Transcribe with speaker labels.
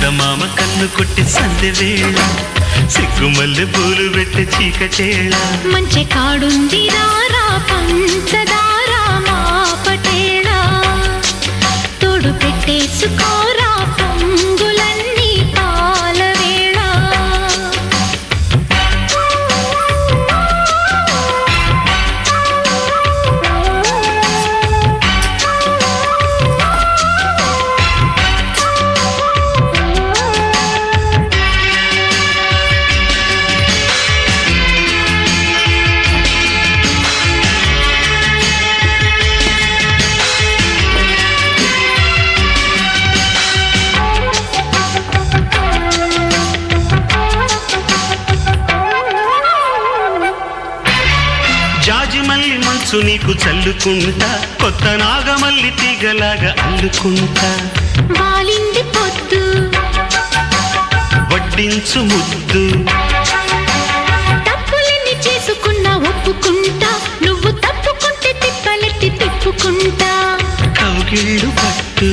Speaker 1: చందమామ కన్ను కొట్టి సందె వేళ సిగ్గుమల్లె పూలు పెట్టే చీకటేళ
Speaker 2: మంచి కాడుంది రారా పంచదారా మా పటేళ తోడు పెట్టేసుకోరా పొంగులన్నీ పాల వేళ
Speaker 1: జాజిమల్లి మంచు నీకు చల్లుకుంటా కొత్త నాగమల్లి తీగలాగా అల్లుకుంటా
Speaker 2: వాలింది పొద్దు
Speaker 1: వడ్డించు ముద్దు
Speaker 2: తప్పులన్నీ చేసుకున్నా ఒప్పుకుంటా నువ్వు తప్పుకుంటే తిప్పలెత్తి తిప్పుకుంటా
Speaker 1: కౌగిళ్ళు పట్టు